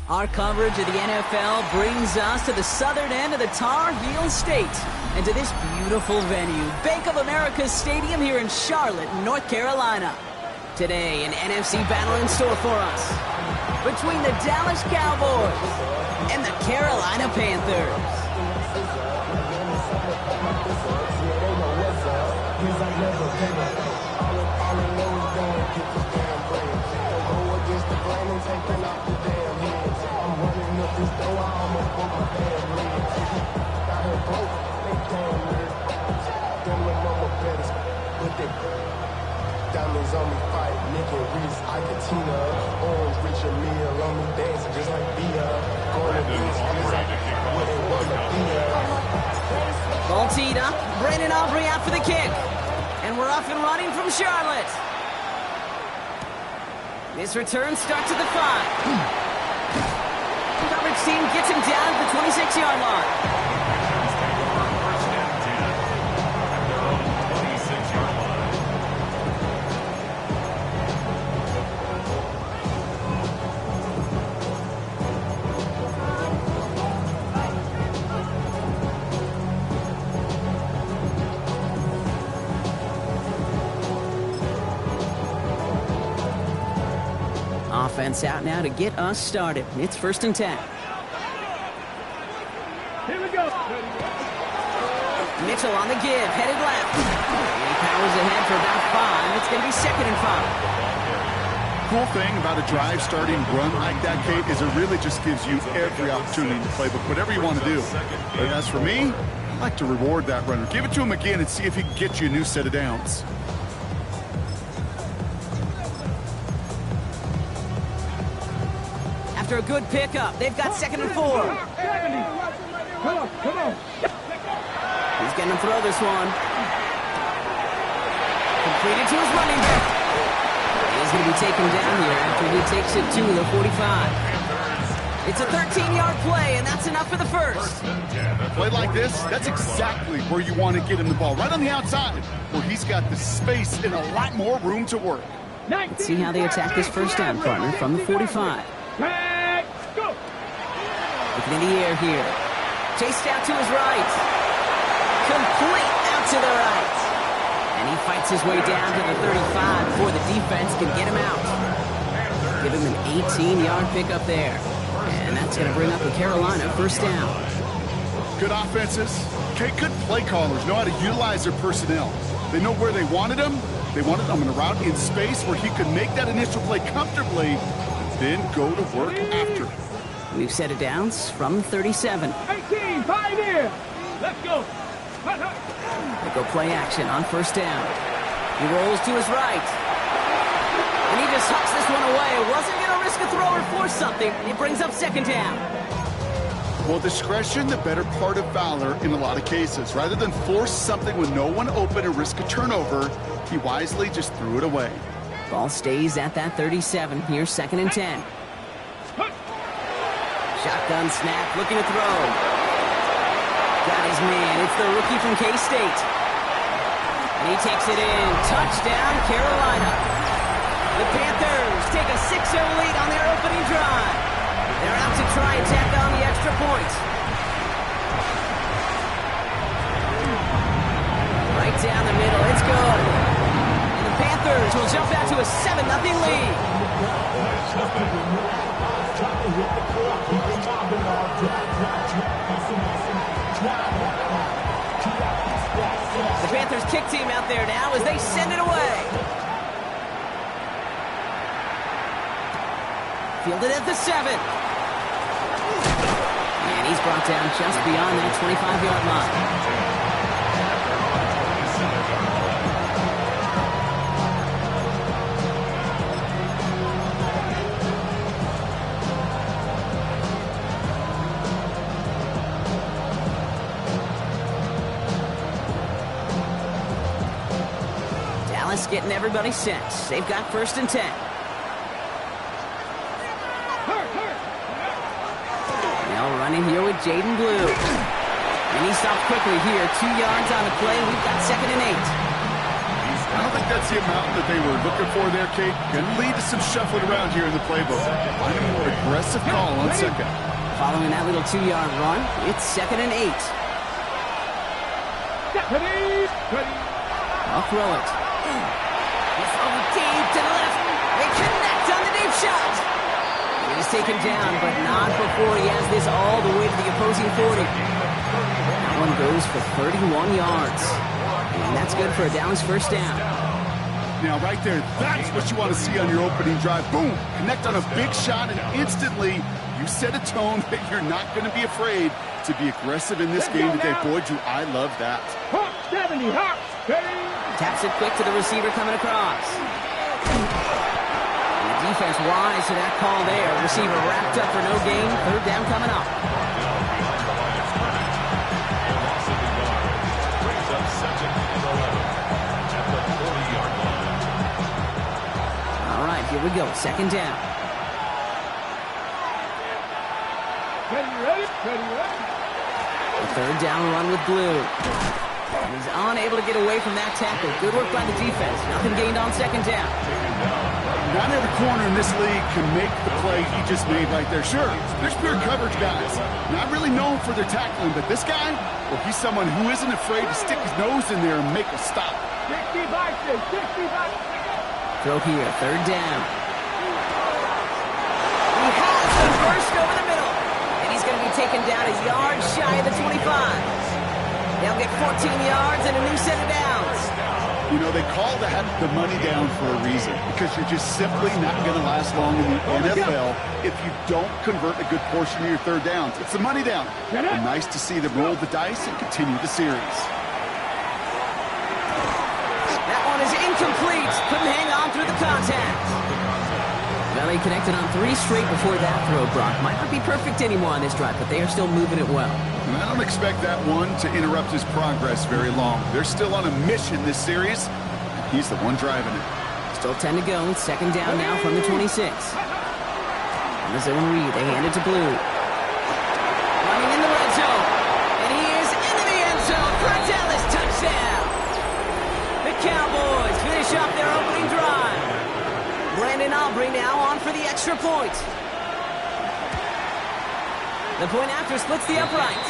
Our coverage of the NFL brings us to the southern end of the Tar Heel State and to this beautiful venue, Bank of America Stadium here in Charlotte, North Carolina. Today, an NFC battle in store for us between the Dallas Cowboys and the Carolina Panthers. Diamonds on me fight, nickel wrist, Ikatina, orange Richard Mille on me dancing just like Bia. Going against what they want to be. Ball teed up, Brandon Aubrey out for the kick. And we're off and running from Charlotte. This return starts at the 5. Coverage team gets him down at the 26-yard line. Offense out now to get us started. It's 1st and 10. Here we go. Mitchell on the give, headed left. He powers ahead for about 5. It's going to be 2nd and 5. Cool thing about a drive starting run like that, Kate, is it really just gives you every opportunity to play whatever you want to do. But as for me, I like to reward that runner. Give it to him again and see if he can get you a new set of downs. After a good pickup, they've got 2nd and 4. Come on. He's going to throw this one. Completed to his running back. He's going to be taken down here after he takes it to the 45. It's a 13-yard play, and that's enough for the first. Play like this, that's exactly where you want to get him the ball, right on the outside, where he's got the space and a lot more room to work. Let's see how they attack this first down, partner, from the 45. Looking in the air here. Chased out to his right. Complete out to the right. And he fights his way down to the 35 before the defense can get him out. Give him an 18-yard pickup there. And that's going to bring up a Carolina first down. Good offenses. Good play callers know how to utilize their personnel. They know where they wanted him. They wanted him in a route in space where he could make that initial play comfortably, then go to work after. We've set it downs from 37. 18, Pioneer. Let's go. They go play action on first down. He rolls to his right. And he just hucks this one away. Wasn't going to risk a throw or force something. It brings up 2nd down. Well, discretion, the better part of valor in a lot of cases. Rather than force something with no one open and risk a turnover, he wisely just threw it away. Ball stays at that 37. Here's 2nd and 10. Shotgun snap, looking to throw. Got his man. It's the rookie from K-State. And he takes it in. Touchdown, Carolina. The Panthers take a 6-0 lead on their opening drive. They're out to try and tack on the extra point. Right down the middle. It's good. And the Panthers will jump out to a 7-0 lead. The Panthers kick team out there now as they send it away. Fielded at the 7. And he's brought down just beyond that 25-yard line. Getting everybody set. They've got 1st and 10. Now running here with Jaden Blue. And he stops quickly here. 2 yards on the play. We've got 2nd and 8. I don't think think that's the amount that they were looking for there, Kate. Can lead to some shuffling around here in the playbook. Find a more aggressive call on second. Following that little 2-yard run, it's 2nd and 8. I'll throw it. He's over deep to the left. They connect on the deep shot. He's taken down, but not before he has this all the way to the opposing 40. That one goes for 31 yards. And that's good for a Dallas first down. Now, right there, that's what you want to see on your opening drive. Boom! Connect on a big shot, and instantly you set a tone that you're not going to be afraid to be aggressive in this game today. Boy, do I love that. 70, hop, steady. Taps it quick to the receiver coming across. And the defense wise to that call there. Receiver wrapped up for no gain. 3rd down coming up. All right, here we go. 2nd down. Ready? The 3rd down run with Blue. And he's unable to get away from that tackle. Good work by the defense. Nothing gained on 2nd down. Not every corner in this league can make the play he just made right there. Sure, there's pure coverage guys. Not really known for their tackling, but this guy, well, he's someone who isn't afraid to stick his nose in there and make a stop. 65. Throw here, 3rd down. He has the first over the middle. And he's going to be taken down a yard shy of the 25. They'll get 14 yards and a new set of downs. You know, they call that the money down for a reason, because you're just simply not going to last long in the NFL if you don't convert a good portion of your 3rd downs. It's the money down. And nice to see them roll the dice and continue the series. That one is incomplete. Couldn't hang on through the contact. Well, he connected on 3 straight before that throw, Brock. Might not be perfect anymore on this drive, but they are still moving it well. And I don't expect that one to interrupt his progress very long. They're still on a mission this series. He's the one driving it. Still 10 to go. 2nd down now from the 26. On the zone read, they hand it to Blue. Running in the red zone. And he is into the end zone for a Dallas touchdown. The Cowboys finish up their opening drive. Brandon Aubrey now on for the extra point. The point after splits the uprights.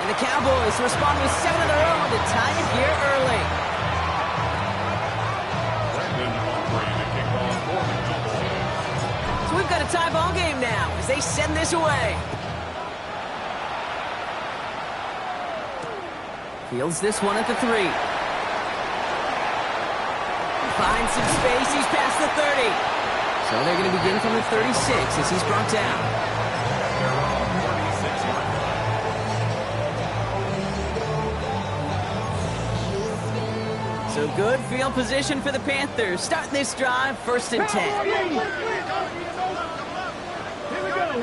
And the Cowboys respond with 7 of their own to tie it here early. So we've got a tie ball game now as they send this away. Fields this one at the 3. Finds some space. He's past the 30. So they're going to begin from the 36 as he's brought down. So good field position for the Panthers. Starting this drive, 1st and 10. Here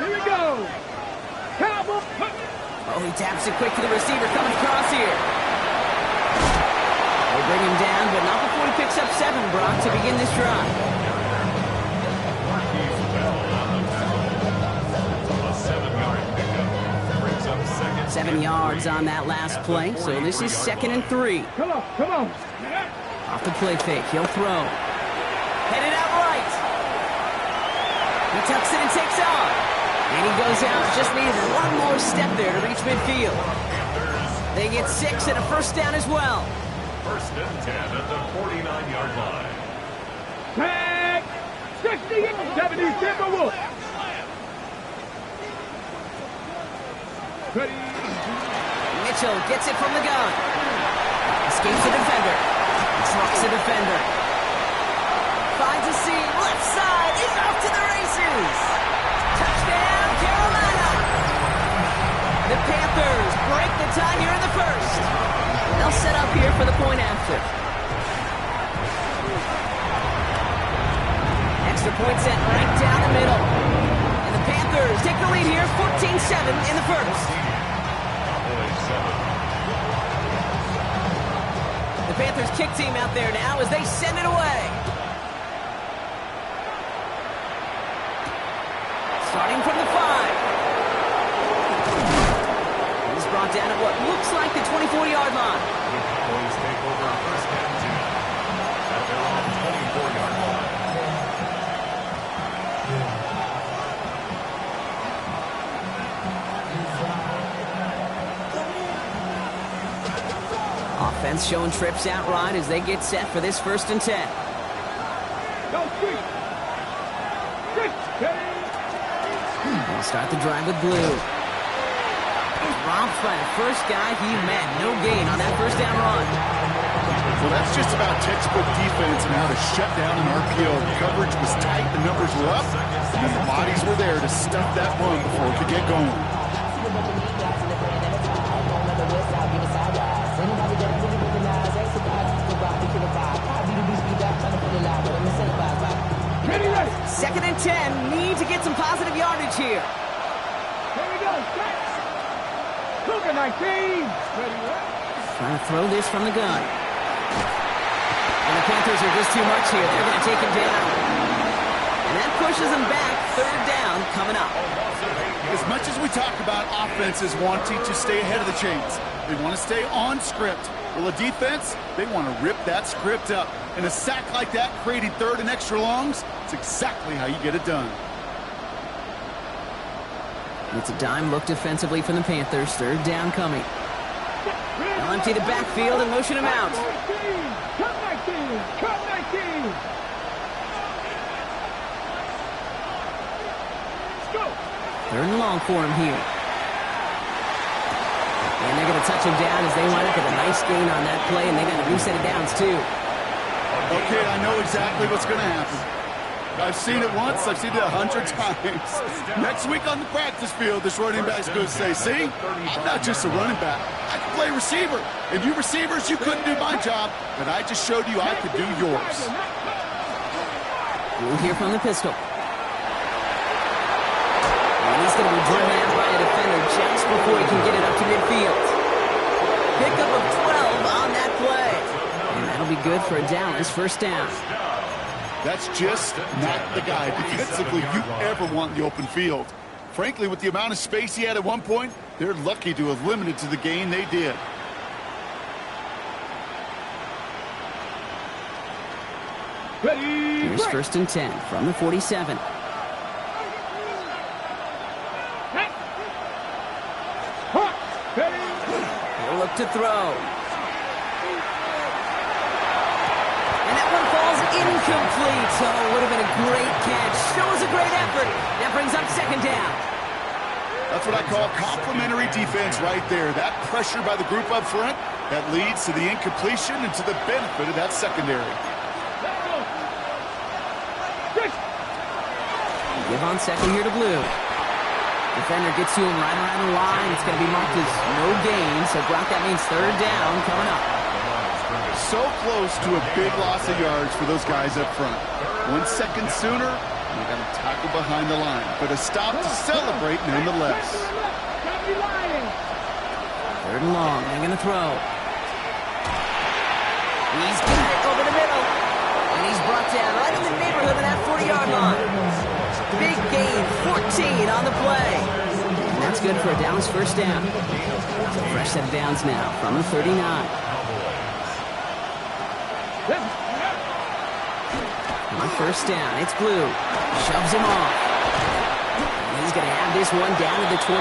we go. Cowboy. Oh, he taps it quick to the receiver coming across here. They bring him down, but not before he picks up 7, Brock, to begin this drive. 7 yards on that last play, so this is 2nd and 3. Come on. Off the play fake, he'll throw. Headed out right. He tucks it and takes off. And he goes out, just needed one more step there to reach midfield. They get 6 and a 1st down as well. 1st and 10 at the 49-yard line. Tag. 60, 70, Timberwolves. Ready. Mitchell gets it from the gun. Escapes the defender. Trucks the defender. Finds a seam. Left side. He's off to the races. Touchdown, Carolina. The Panthers break the tie here in the 1st. They'll set up here for the point after. Extra point set right down the middle. And the Panthers take the lead here, 14-7 in the 1st. The Panthers kick team out there now as they send it away. Starting from the 5. He's brought down at what looks like the 24-yard line. The Cowboys take over 1st and 10 at Defense showing trips out right as they get set for this 1st and 10. Go, six. They'll start the drive with blue. Romped by the first guy he met. No gain on that 1st down run. Well, that's just about textbook defense and how to shut down an RPO. The coverage was tight, the numbers were up, and the bodies were there to stuff that run before it could get going. Ready, ready. 2nd and 10. Need to get some positive yardage here. Here we go. Set. Cougar 19. Ready, ready. Trying to throw this from the gun. And the Panthers are just too much here. They're going to take him down. And that pushes them back. 3rd down coming up. As much as we talk about offenses wanting to stay ahead of the chains, they want to stay on script. Well, a defense, they want to rip that script up. And a sack like that, creating 3rd and extra longs, it's exactly how you get it done. It's a dime look defensively from the Panthers. 3rd down coming. They'll empty the backfield and motion him out. Cut 19. Cut 19. Let's go. 3rd and long for him here. And they're going to touch him down as they line up with a nice gain on that play, and they got a new set of downs, too. Okay, I know exactly what's going to happen. I've seen it once, I've seen it 100 times. Next week on the practice field, this running back's going to say, see, I'm not just a running back. I can play receiver. And you receivers, you couldn't do my job, but I just showed you I could do yours. We'll hear from the pistol. And he's going to be driven out by a defender just before he can get it up to midfield. Pickup of 12 on that play. And that'll be good for a Dallas 1st down. That's just not the guy defensively you ever want in the open field. Frankly, with the amount of space he had at one point, they're lucky to have limited to the gain they did. Ready. Here's 1st and 10 from the 47. Ready. He'll look to throw. And that one falls incomplete. So it would have been a great catch. Shows a great effort. That brings up 2nd down. That's what I call complimentary defense right there. That pressure by the group up front, that leads to the incompletion and to the benefit of that secondary. Let's go. Give on 2nd here to blue. Defender gets to him right around the line. It's going to be marked as no gain. So, Brock, that means 3rd down coming up. So close to a big loss of yards for those guys up front. 1 second sooner, you got to tackle behind the line. But a stop to celebrate nonetheless. 3rd and long. They're going to throw. He's got it over the middle. And he's brought down right in the neighborhood of that 40-yard line. Big gain, 14 on the play. And that's good for a Dallas 1st down. So fresh set of downs now from the 39. On 1st down, it's blue. Shoves him off. And he's going to have this one down to the 28.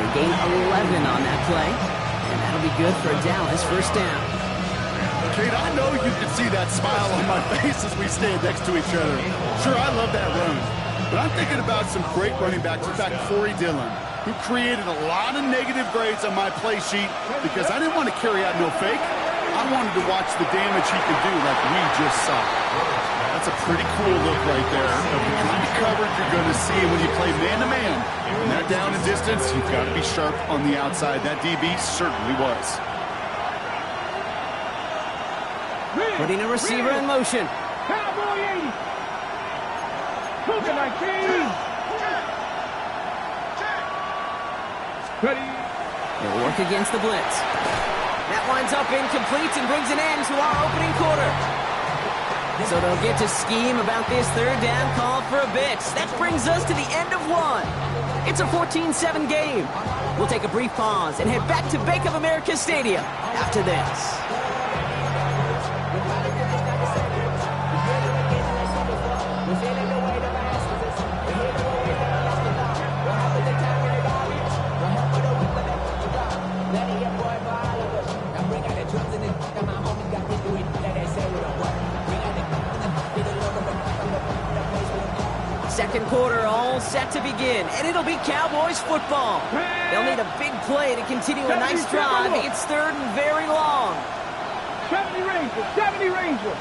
They gain 11 on that play. And that'll be good for a Dallas 1st down. Kate, I know you can see that smile on my face as we stand next to each other. Sure, I love that run. But I'm thinking about some great running backs. In fact, Corey Dillon, who created a lot of negative grades on my play sheet because I didn't want to carry out no fake. I wanted to watch the damage he could do like we just saw. That's a pretty cool look right there of the kind of coverage you're going to see when you play man-to-man. And that down and distance, you've got to be sharp on the outside. That DB certainly was. Putting a receiver in motion. Cowboy 80. Cougar 19. Ready. They'll work against the blitz. That winds up incomplete and brings an end to our opening quarter. So they'll get to scheme about this 3rd down call for a bit. That brings us to the end of 1. It's a 14-7 game. We'll take a brief pause and head back to Bank of America Stadium after this. Second quarter all set to begin, and it'll be Cowboys football. They'll need a big play to continue a nice drive. It's third and very long. 70 Rangers, 70 Rangers.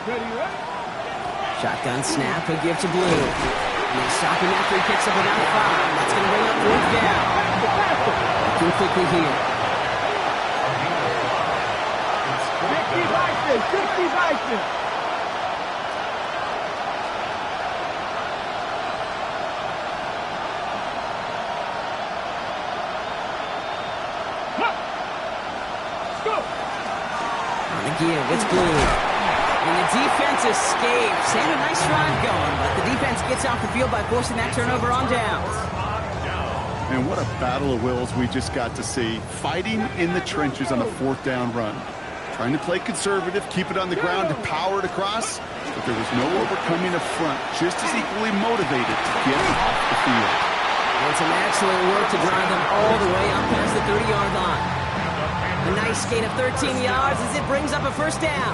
Ready, ready? Shotgun snap, a give to Blue. And they stop him after he picks up about 5. That's going to bring up 4th down. Looking quickly here. 60 Bison, 60 Bison. Give. It's Blue. And the defense escapes. And a nice drive going, but the defense gets off the field by forcing that turnover on downs. And what a battle of wills we just got to see. Fighting in the trenches on a 4th down run. Trying to play conservative, keep it on the ground to power it across, but there was no overcoming up front. Just as equally motivated to get off the field. It's an excellent work to drive them all the way up past the 30-yard line. A nice gain of 13 yards as it brings up a 1st down.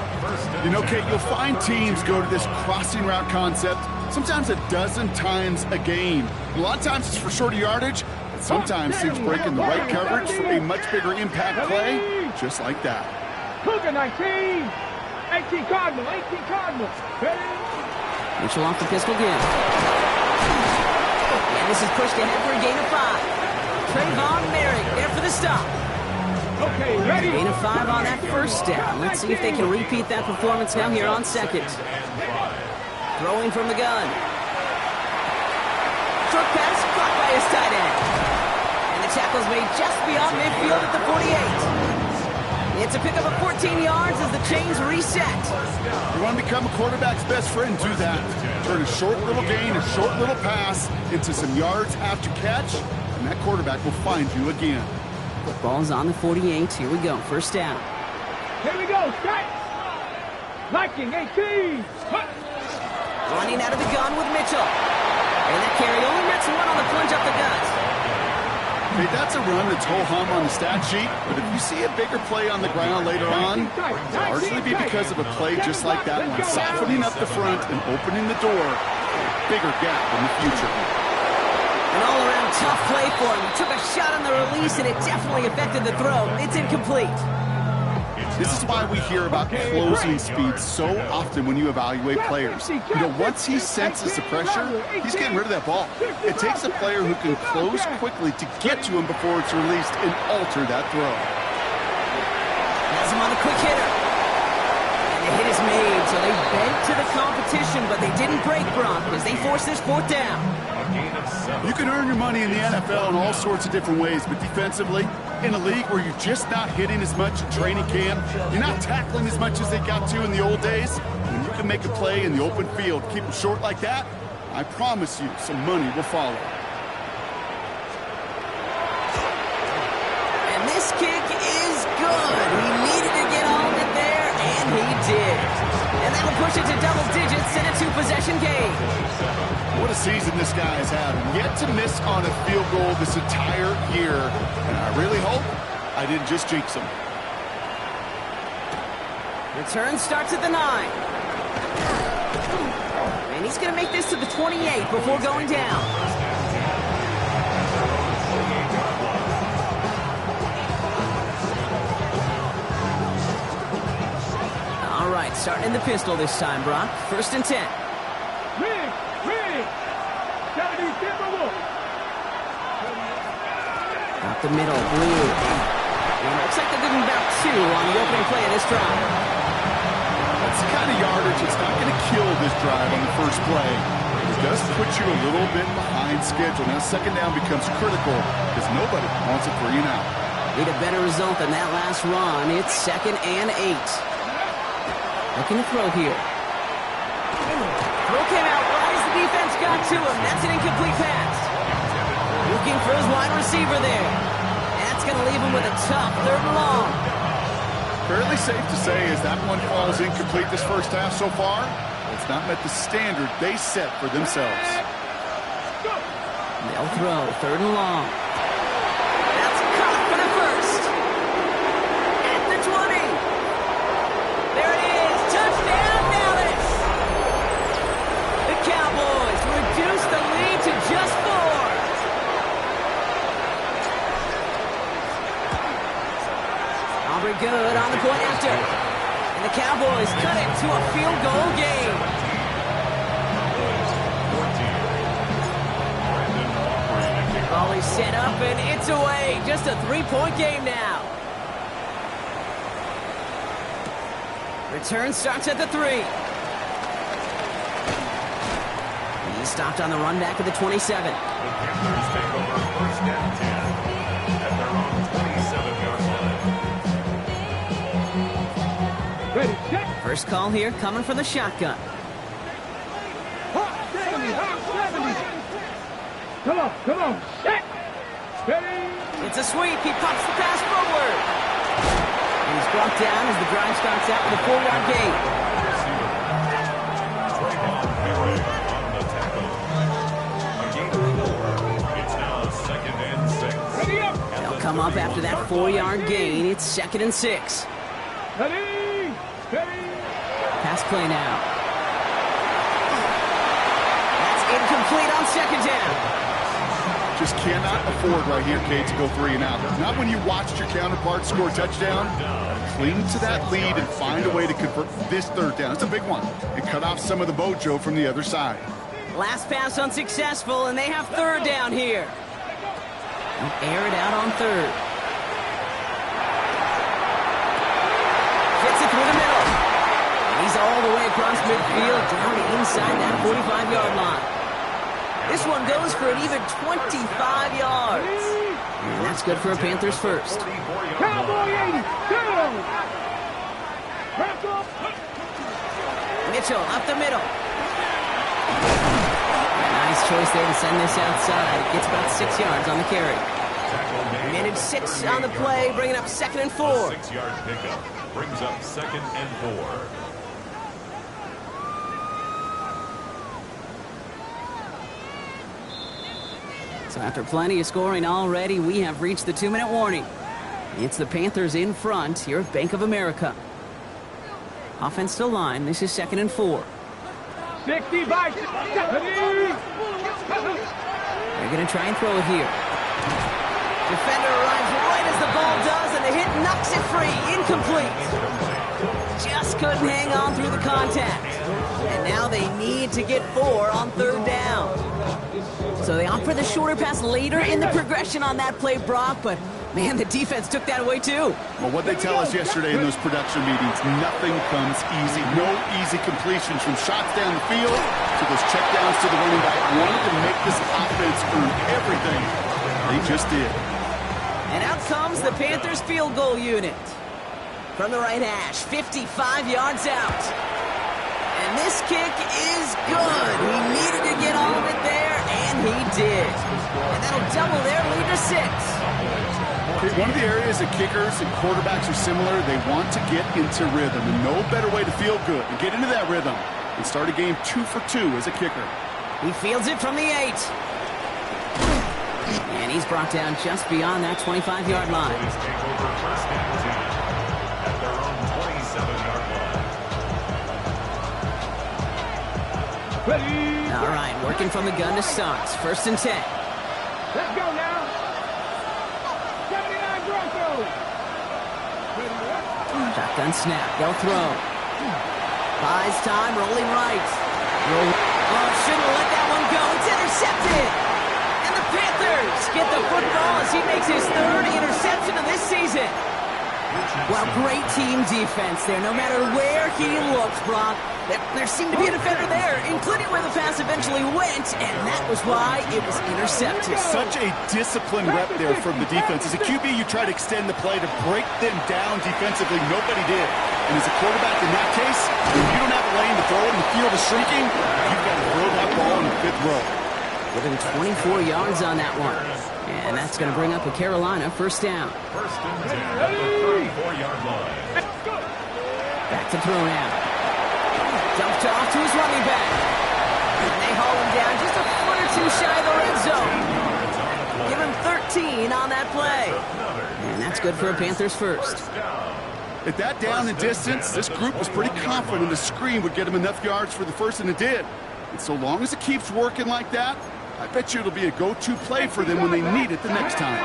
You know, Kate, you'll find teams go to this crossing route concept sometimes a dozen times a game. A lot of times it's for shorter yardage, but sometimes teams breaking the right coverage for a much bigger impact play, just like that. Cougar 19. 18 Cardinals, 18 Cardinals. Mitchell off the pistol again. And this is pushed ahead for a gain of 5. Trayvon Merrick there for the stop. Okay, ready? Gain of 5 on that 1st down. Let's see if they can repeat that performance now here on 2nd. Throwing from the gun. Short pass caught by his tight end. And the tackle's made just beyond midfield at the 48. It's a pickup of 14 yards as the chains reset. You want to become a quarterback's best friend, do that. Turn a short little gain, a short little pass into some yards after catch, and that quarterback will find you again. Ball's on the 48. Here we go. 1st down. Here we go. Strike. Liking 18. Running out of the gun with Mitchell. And that carry only nets 1 on the plunge up the gut. Hey, that's a run that's ho-hum on the stat sheet, but if you see a bigger play on the ground later on, it'll largely be because of a play just like that one, softening up the front and opening the door for a bigger gap in the future. An all-around tough play for him. He took a shot on the release, and it definitely affected the throw. It's incomplete. This is why we hear about closing speed so often when you evaluate players. You know, once he senses the pressure, he's getting rid of that ball. It takes a player who can close quickly to get to him before it's released and alter that throw. Has him on the quick hitter. And the hit is made, so they bent to the competition, but they didn't break Bronk as they forced this 4th down. You can earn your money in the NFL in all sorts of different ways, but defensively, in a league where you're just not hitting as much in training camp, you're not tackling as much as they got to in the old days, when you can make a play in the open field, keep them short like that, I promise you some money will follow. And this kick is good. He needed to get on it there, and he did. And that'll push it to double digits in a 2-possession game. What a season this guy has had. Yet to miss on a field goal this entire year. And I really hope I didn't just jinx him. Return starts at the 9. And he's going to make this to the 28 before going down. All right, starting in the pistol this time, Brock. 1st and 10. Out the middle, Blue. And it looks like they're giving about 2 on the opening play of this drive. That's the kind of yardage that's not going to kill this drive on the first play. It does put you a little bit behind schedule. Now 2nd down becomes critical because nobody wants a 3 and out. Need a better result than that last run. It's 2nd and 8. Looking to throw here. Throw came out right as the defense got to him. That's an incomplete pass. Looking for his wide receiver there. That's going to leave him with a tough 3rd and long. Fairly safe to say as that one falls incomplete this first half so far, it's not met the standard they set for themselves. They'll throw 3rd and long. That's caught for the 1st. At the 20. There it is. Touchdown, Dallas. The Cowboys cut it to a field goal game. Ball is set up, and it's away. Just a 3-point game now. Return starts at the 3. He stopped on the run back of the 27. The Panthers take over first and 10 at their own 27-yard line. Ready, set. First call here coming from the shotgun. Hot 70, hot 70. Come on, set. Ready. It's a sweep. He pops the pass forward. And he's brought down as the drive starts out with a 4-yard gain. On the tackle. A gain of 4. It's now 2nd and 6. Ready up. They'll come up after that 4-yard gain. It's 2nd and 6. Ready. Ready. Pass play now. That's incomplete on 2nd down. Just cannot afford right here, Kate, to go 3 and out. Not when you watched your counterpart score a touchdown. Cling to that lead and find a way to convert this 3rd down. It's a big one. And cut off some of the mojo from the other side. Last pass unsuccessful, and they have 3rd down here. They'll air it out on 3rd. Fits it through the middle. And he's all the way across midfield, down to inside that 45-yard line. This one goes for an even 25 yards. And that's good for a Panthers first. Cowboy 80. Go. Back up. Mitchell up the middle. Nice choice there to send this outside. Gets about 6 yards on the carry. Minute 6 on the play, bringing up 2nd and 4. 6-yard pickup brings up 2nd and 4. So after plenty of scoring already, we have reached the 2-minute warning. It's the Panthers in front here at Bank of America. Offense to line. This is 2nd and 4. 60 by 60. They're going to try and throw it here. Defender arrives right as the ball does, and the hit knocks it free. Incomplete. Just couldn't hang on through the contact. And now they need to get 4 on 3rd down. So they opt for the shorter pass later in the progression on that play, Brock, but man, the defense took that away too. Well, what they tell us yesterday in those production meetings, nothing comes easy. No easy completions from shots down the field to those checkdowns to the running back. Wanted to make this offense earn everything. They just did. And out comes the Panthers field goal unit. From the right hash, 55 yards out. And this kick is good. He needed to get all of it there, and he did. And that'll double their lead to 6. Okay, one of the areas that kickers and quarterbacks are similar, they want to get into rhythm. And no better way to feel good and get into that rhythm and start a game 2 for 2 as a kicker. He fields it from the 8. And he's brought down just beyond that 25-yard line. Take over first and 10 at their own 27-yard line. Ready. All right, working from the gun to start. 1st and 10. Let's go now. 79 Broncos. Shotgun snap. They'll throw. Buys time, rolling right. Oh, shouldn't have let that one go. It's intercepted. And the Panthers get the football as he makes his 3rd interception of this season. Well, great team defense there. No matter where he looks, Brock, there seemed to be a defender there, including where the pass eventually went, and that was why it was intercepted. Such a disciplined rep there from the defense. As a QB, you try to extend the play to break them down defensively. Nobody did. And as a quarterback in that case, if you don't have a lane to throw it and the field is shrinking, you've got to throw that ball in the 5th row. Within 24 yards on that one. And that's going to bring up a Carolina 1st down. 1st and 10 at the 34-yard line. Back to throw now. Dumped off to his running back. And they haul him down just a foot or 2 shy of the red zone. Give him 13 on that play. And that's good for a Panthers first. At that down and distance, this group was pretty confident the screen would get him enough yards for the first, and it did. And so long as it keeps working like that, I bet you it'll be a go-to play for them when they need it the next time.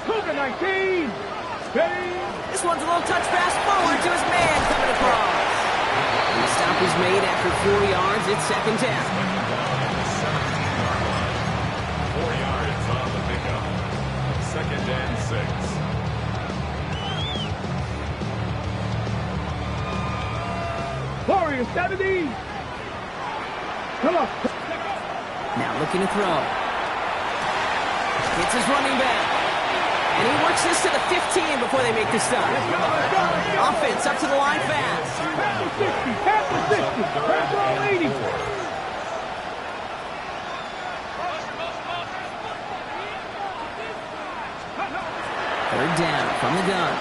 Cougar 19. Ready? This one's a little touch pass forward to his man coming across. The stop is made after 4 yards. It's second down. 4 yards on the pickup. Second and 6. Warriors 70. Come on. Now looking to throw. It's his running back. And he works this to the 15 before they make the stop. Offense up to the line fast. Pass the 60. Pass the 60. Pass all 80. Third down from the gun.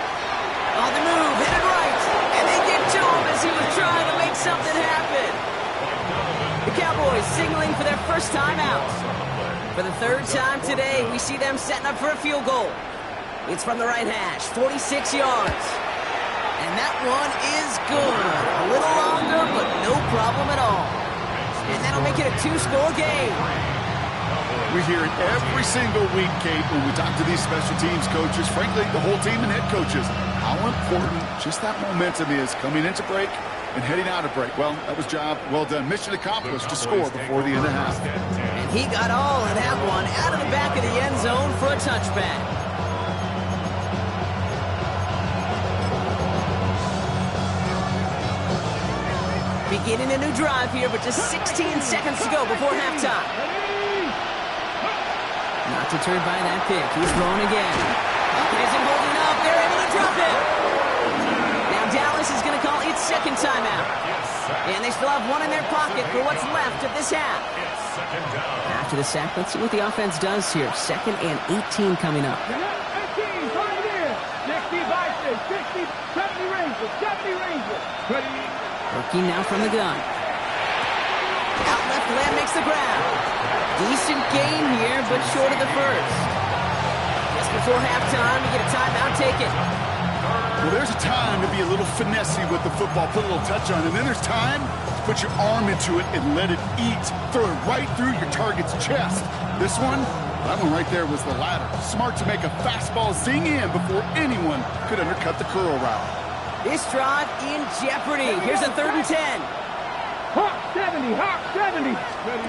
On the move, headed right. And they get to him as he was trying to make something happen. The Cowboys signaling for their first time out. For the third time today, we see them setting up for a field goal. It's from the right hash, 46 yards. And that one is good. A little longer, but no problem at all. And that'll make it a 2-score game. We hear it every single week, Kate, when we talk to these special teams coaches, frankly, the whole team and head coaches, how important just that momentum is coming into break and heading out of break. Well, that was job well done. Mission accomplished to score before the end of half. And he got all of that one out of the back of the end zone for a touchback. Beginning a new drive here, but just 16 seconds to go before halftime. Not deterred by that pick. He's throwing again. Isn't holding up. They're able to drop him. Now Dallas is going to call its second timeout. And they still have one in their pocket for what's left of this half. After the sack, let's see what the offense does here. Second and 18 coming up. 18, right here. 60 Vikings, 60, 70 Rangers, 70 Rangers. Ready? Working now from the gun. Out left, Lamb makes the grab. Decent gain here, but short of the first. Just before halftime, you get a timeout taken. Well, there's a time to be a little finessey with the football, put a little touch on it. And then there's time to put your arm into it and let it eat. Throw it right through your target's chest. This one, that one right there was the latter. Smart to make a fastball zing in before anyone could undercut the curl route. This drive in jeopardy. Here's a 3rd and 10. Hawk 70, Hawk 70. Ready?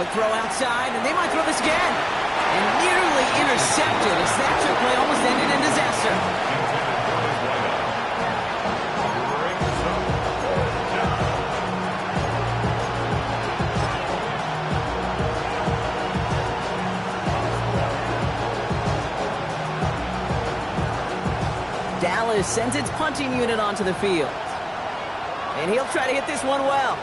Quick throw outside, and they might throw this again. And nearly intercepted as that trick play almost ended in disaster. Dallas sends its punting unit onto the field. And he'll try to hit this one well.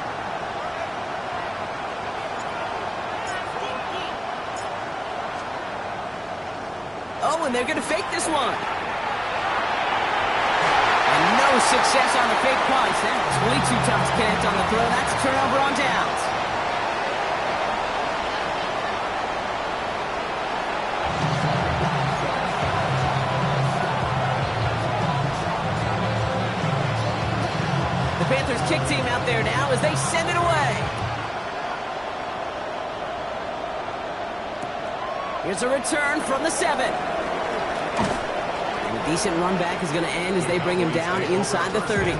Oh, and they're going to fake this one. And no success on the fake punch. That was way too tough to connect on the throw. That's a turnover on downs. The Panthers kick team out there now as they send it away. Here's a return from the 7. And a decent run back is going to end as they bring him down inside the 30.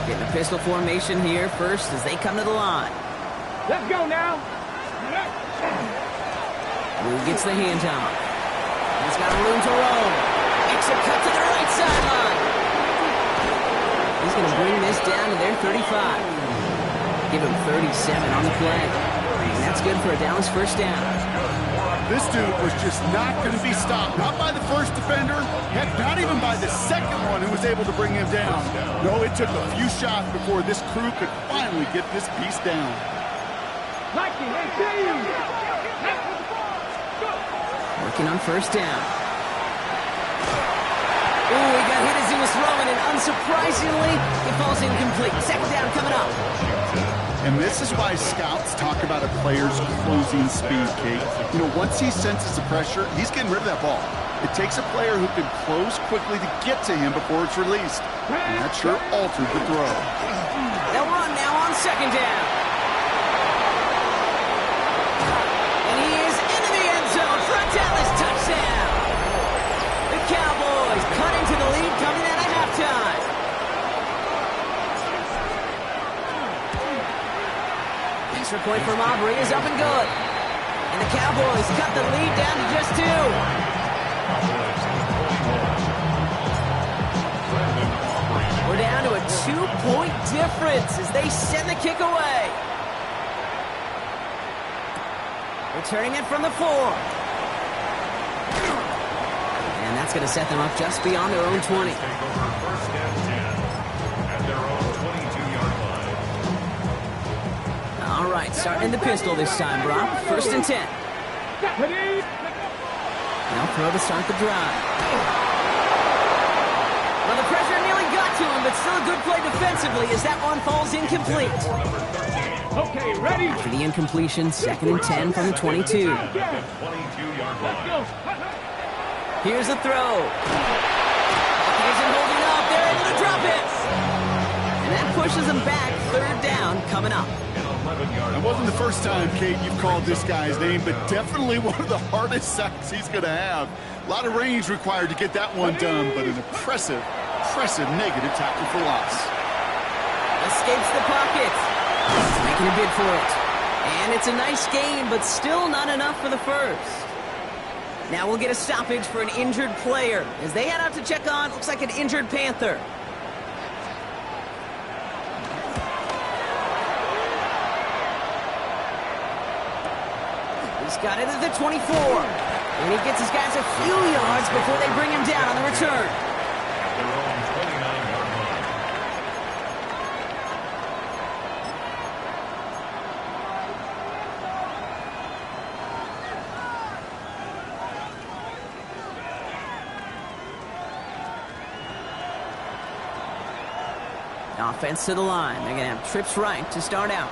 Getting a pistol formation here first as they come to the line. Let's go now. Lou gets the handoff. He's got room to roll. Makes a cut to the right sideline. He's going to bring this down to their 35. Give him 37 on the play. And that's good for a Dallas first down. This dude was just not going to be stopped. Not by the first defender. Heck, not even by the second one who was able to bring him down. No, it took a few shots before this crew could finally get this piece down. Working on first down. Ooh, he got hit as he was throwing, and unsurprisingly, it falls incomplete. Second down coming up. And this is why scouts talk about a player's closing speed, Kate. You know, once he senses the pressure, he's getting rid of that ball. It takes a player who can close quickly to get to him before it's released. And that sure altered the throw. They'll run now on second down. And he is into the end zone for a Dallas touchdown. The Cowboys cut into the lead coming out of halftime. Extra point from Aubrey is up and good. And the Cowboys cut the lead down to just 2. We're down to a 2-point difference as they send the kick away. Returning it from the 4. And that's going to set them up just beyond their own 20. Take over first and 10 at their own 22-yard line. All right, starting in the pistol this time, Brock. First and 10. They'll throw to start the drive. Well, the pressure nearly got to him, but still a good play defensively as that one falls incomplete. Okay, ready? After the incompletion, second and 10 from the 22. 22-yard line. Here's the throw. He isn't holding up. They're able to drop it. And that pushes them back. Third down coming up. It wasn't the first time, Kate, you've called this guy's name, but definitely one of the hardest sacks he's going to have. A lot of range required to get that one done, but an impressive negative tackle for loss. Escapes the pocket. Making a bid for it. And it's a nice gain, but still not enough for the first. Now we'll get a stoppage for an injured player as they head out to check on, looks like an injured Panther. He's got it at the 24. And he gets his guys a few yards before they bring him down on the return. At their own 29-yard line. Offense to the line. They're going to have trips right to start out.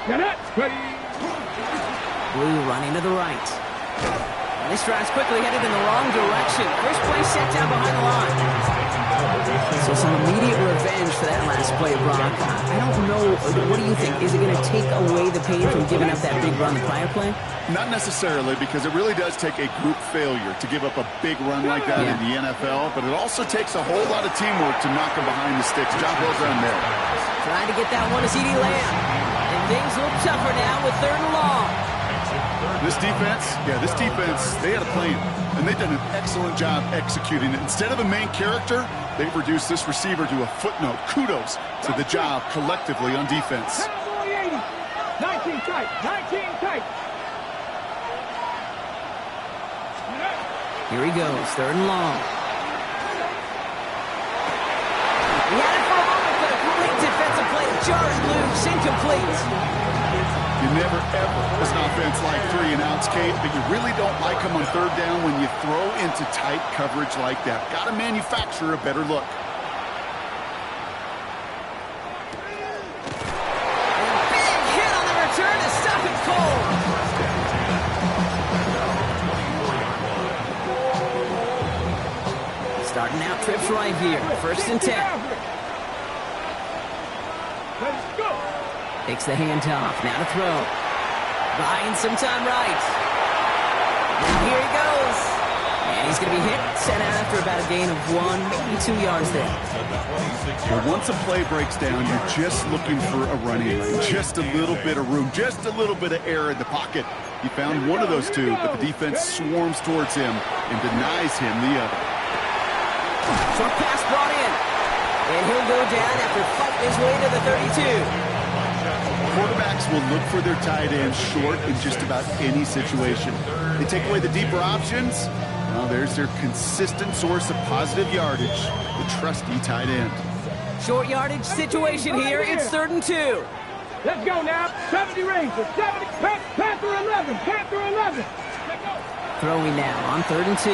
Get it. Ready. Blue running to the right. And this drive's quickly headed in the wrong direction. First play set down behind the line. So some immediate revenge for that last play, Brock. I don't know. What do you think? Is it going to take away the pain from giving up that big run the prior play? Not necessarily, because it really does take a group failure to give up a big run like that in the NFL, but it also takes a whole lot of teamwork to knock them behind the sticks. Job well done there. Trying to get that one to CeeDee Lamb. And things look tougher now with third and long. This defense, they had a plan, and they've done an excellent job executing it. Instead of a main character, they've reduced this receiver to a footnote. Kudos to the job collectively on defense. Cowboy 80. 19 tight. 19 tight. Here he goes, third and long. He had it for a moment, but a great defensive play jars loose, incomplete. You never, ever, as an offense, like 3 and outs, Kate, but you really don't like them on third down when you throw into tight coverage like that. Got to manufacture a better look. And a big hit on the return to stop it cold. Starting out trips right here. First and 10. Let's go. Takes the handoff. Now to throw. Buying some time right. And here he goes. And he's going to be hit. Sent out after about a gain of 1, maybe 2 yards there. Well, once a play breaks down, you're just looking for a running lane. Just a little bit of room. Just a little bit of air in the pocket. He found one of those two, but the defense swarms towards him and denies him the other. Short pass brought in. And he'll go down after fighting his way to the 32. Quarterbacks will look for their tight ends short in just about any situation. They take away the deeper options. Well, there's their consistent source of positive yardage, the trusty tight end. Short yardage situation here. It's 3rd and 2. Let's go now. 70 Rangers. 70. Panther 11. Panther 11. Throwing now on 3rd and 2.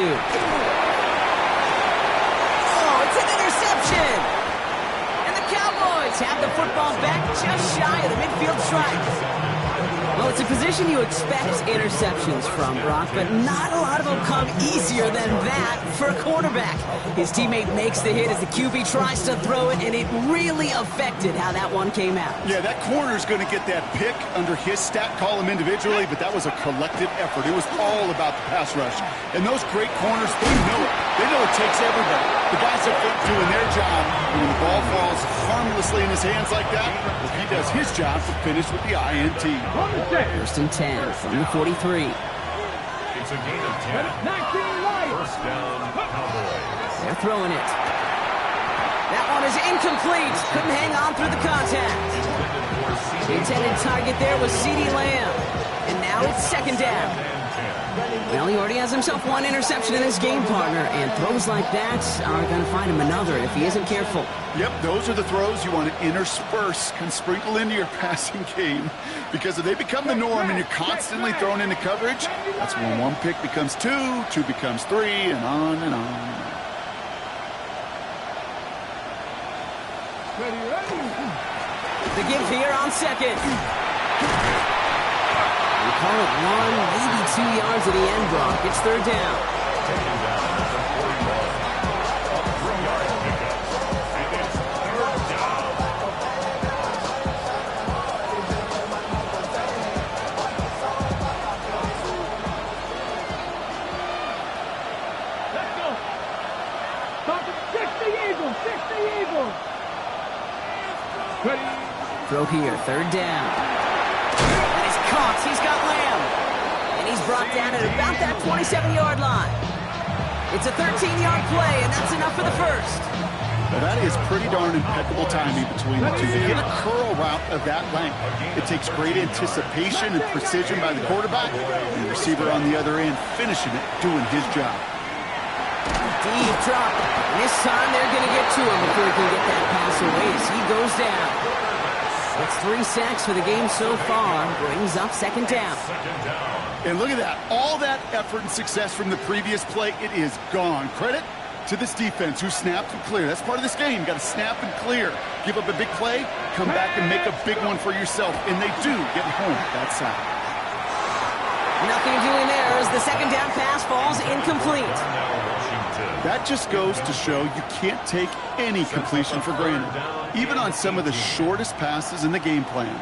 Oh, it's an interception. And the Cowboys Bucks have the football back just shy of the midfield stripe. Well, it's a position you expect interceptions from, Brock, but not a lot of them come easier than that for a quarterback. His teammate makes the hit as the QB tries to throw it, and it really affected how that one came out. Yeah, that corner's going to get that pick under his stat column individually, but that was a collective effort. It was all about the pass rush. And those great corners, they know it. They know it takes everybody. The guys up there doing their job, and when the ball falls harmlessly in his hands like that, well, he does his job to finish with the INT. First and 10 from the 43. It's a gain of 10. First down, Cowboys. They're throwing it. That one is incomplete. Couldn't hang on through the contact. The intended target there was CeeDee Lamb. And now it's second down. Well, he already has himself one interception in this game, partner, and throws like that are going to find him another if he isn't careful. Yep, those are the throws you want to intersperse and sprinkle into your passing game, because if they become the norm and you're constantly thrown into coverage, that's when one pick becomes two, two becomes three, and on and on and on. The give here on second. We call it 1, maybe 2 yards at the end, Brock. It's third down. Taken down number 41. A 3-yard pickup. And it's third down. Let's go. Talk to 60 Eagles. 60 Eagles. Ready. Throw here, third down. And he's caught. He's got Lamb. And he's brought down at about that 27-yard line. It's a 13-yard play, and that's enough for the first. Well, that is pretty darn impeccable timing between the two. To hit a curl route of that length, it takes great anticipation and precision by the quarterback, and the receiver on the other end finishing it, doing his job. Deep drop. And this time they're going to get to him before he can get that pass away as he goes down. It's 3 sacks for the game so far. Brings up second down. And look at that. All that effort and success from the previous play, it is gone. Credit to this defense who snapped and cleared. That's part of this game. You got to snap and clear. Give up a big play, come back and make a big one for yourself. And they do get home that side. Nothing doing there as the second down pass falls incomplete. That just goes to show you can't take any completion for granted, even on some of the shortest passes in the game plan.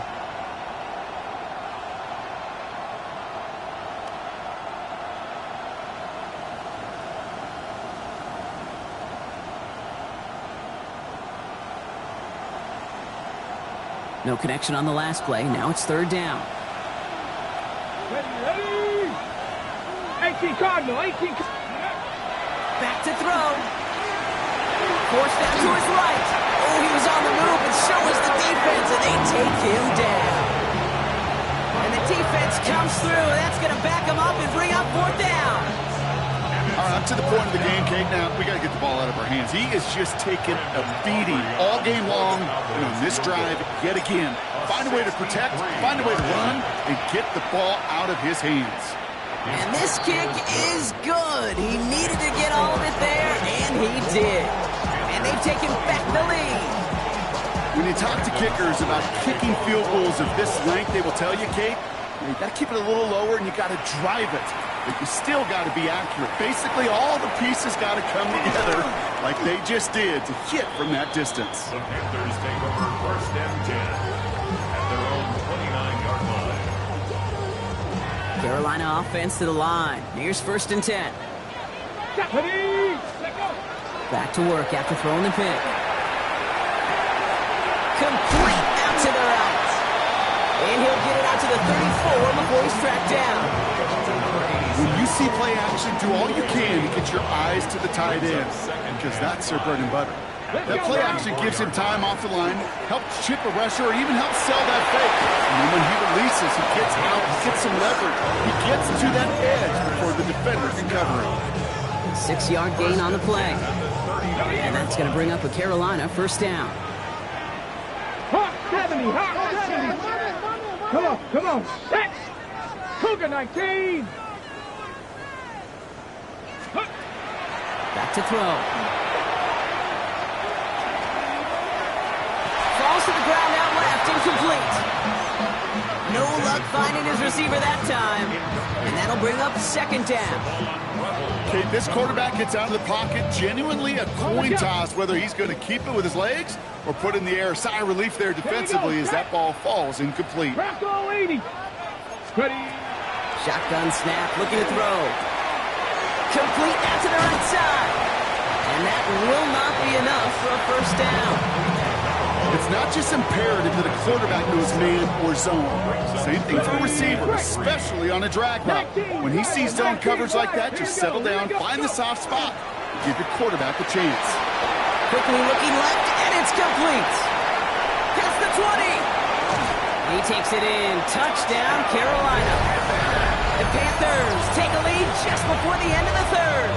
No connection on the last play. Now it's third down. Ready. 18 Cardinal. 18. Back to throw. Forced out to his right. Oh, he was on the move, and so was the defense, and they take him down. And the defense comes through. That's going to back him up and bring up fourth down. All right, up to the point of the game, Kate. Now, we got to get the ball out of our hands. He is just taking a beating all game long, and on this drive, yet again. Find a way to protect, find a way to run, and get the ball out of his hands. And this kick is good. He needed to get all of it there, and he did. And they've taken back the lead. When you talk to kickers about kicking field goals of this length, they will tell you, Kate, you got to keep it a little lower and you got to drive it. But you still got to be accurate. Basically, all the pieces got to come together like they just did to hit from that distance. The Panthers take over first and 10 at their own 29-yard line. Carolina offense to the line. Here's first and 10. Back to work after throwing the pick. Complete out to the right. And he'll get it out to the 34 before he's tracked down. When you see play action, do all you can to get your eyes to the tight end, because that's their bread and butter. That play action gives him time off the line, helps chip a rusher, or even helps sell that fake. And then when he releases, he gets out, he gets some leverage. He gets to that edge before the defender can cover him. 6-yard gain on the play. And that's going to bring up a Carolina first down. Hawk 70. Hawk 70. Come on. Come on. Set. Cougar 19. Back to throw. falls to the ground out left, incomplete. No luck finding his receiver that time. And that'll bring up second down. Okay, this quarterback gets out of the pocket, genuinely a coin toss whether he's going to keep it with his legs or put in the air. Sigh of relief there defensively as that ball falls incomplete. Bronco 80. Ready. Shotgun snap, looking to throw. Complete out to the right side. And that will not be enough for a first down. It's not just imperative that a quarterback knows man or zone. Same thing for a receiver, especially on a drag route. When he sees zone coverage like that, just settle down, find the soft spot, and give your quarterback a chance. Quickly looking left, and it's complete. Past the 20. He takes it in. Touchdown, Carolina. The Panthers take a lead just before the end of the third.